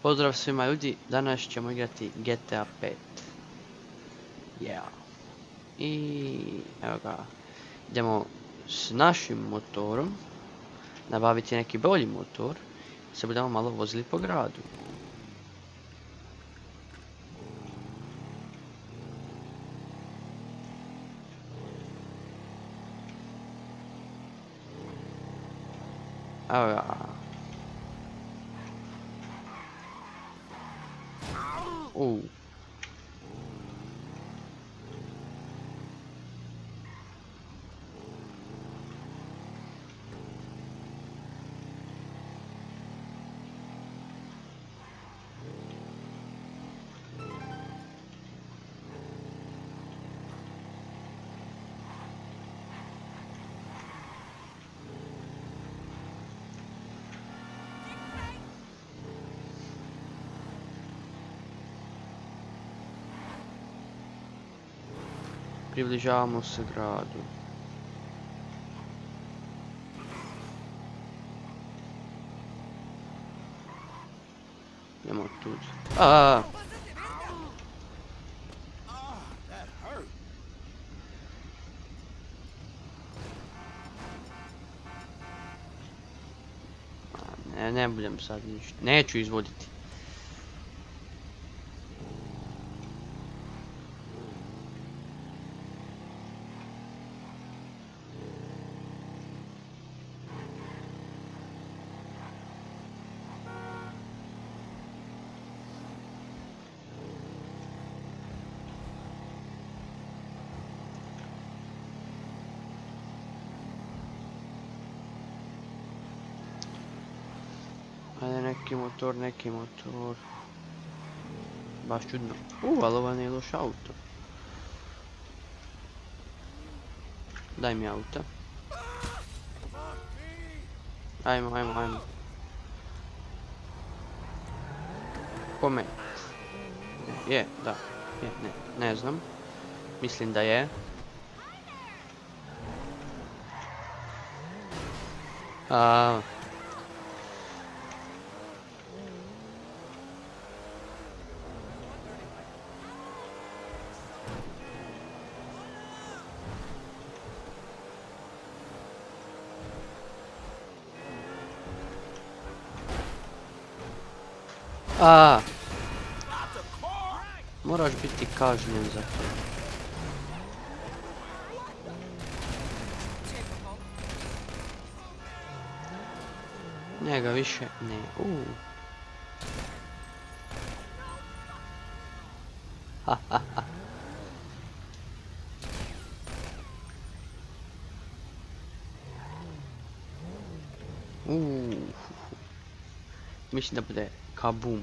Pozdrav svima ljudi, danas ćemo igrati GTA 5. Yeah. I evo ga, idemo s našim motorom nabaviti neki bolji motor. Se budemo malo vozili po gradu. Evo ga. Približavamo se gradu. Idemo tu. Ne budem sad ništa. Neću izvoditi. Ajde, neki motor. Baš čudno. Ali ovo nije loš auto. Daj mi auto. Ajmo. Kome? Je, da. Je, ne znam. Mislim da je. Moraš biti kažnjen za to. Njega više ne. Mislim da bude kabum.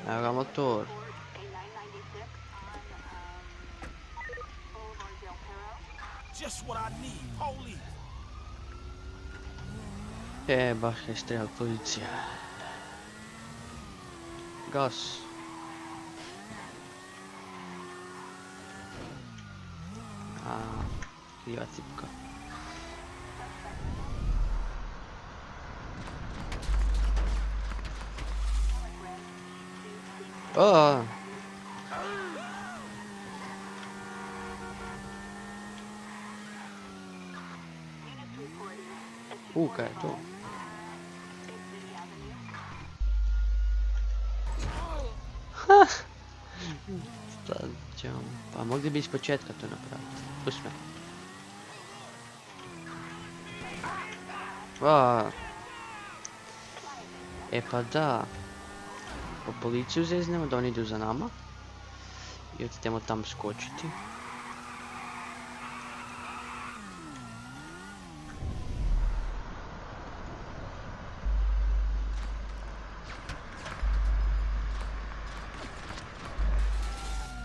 Evo ga motor. Baš je strela policija. Gas. Kriva cipka. Kaj je to? Pa mogli bi iz početka to napraviti. Pusti me. Pa da. Po policiju zeznemo da oni idu za nama. I odidemo tam skočiti.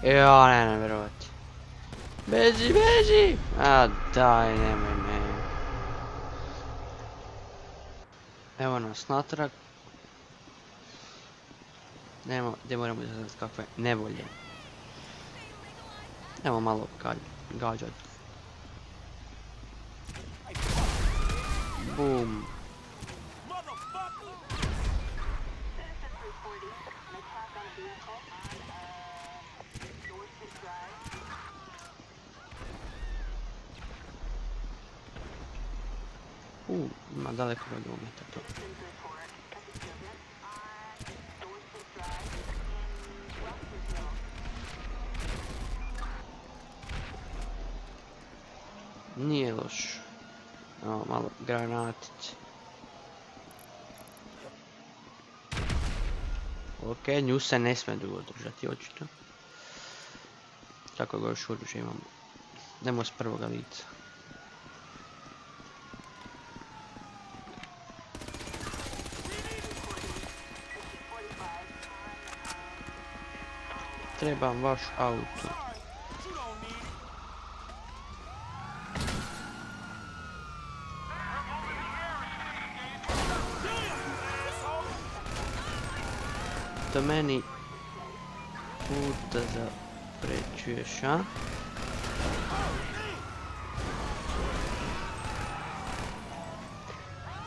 Ne vjerovati. Beži! Daj, nemoj me. Evo nas natrag. Nemo, gdje moramo izgledati kakve nevolje. Evo malo gađat. Boom. Ima daleko bolje umjeta to. Nije loš. Evo malo granatice. Ok, nju se ne smije dugo držati, očito. Tako ga još oružje imamo. Nemo s prvoga lica. Trebam vaš auto. To meni puta zaprećuješ, a?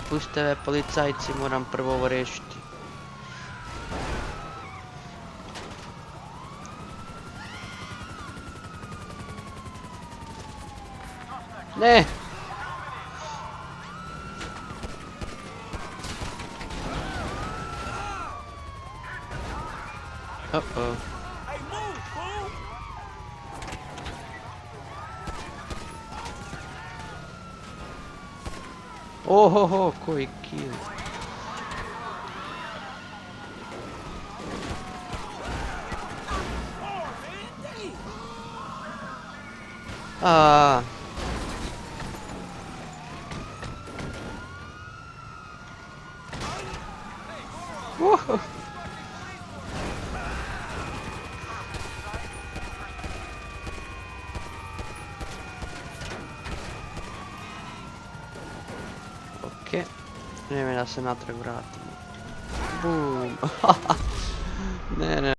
Pustite me policajci, moram prvo ovo riješiti. Ne! Uh-oh. Ohoho, koji kill. Aaaa. Ok, vrijeme da se natrag vratimo. Boom. Ne, ne.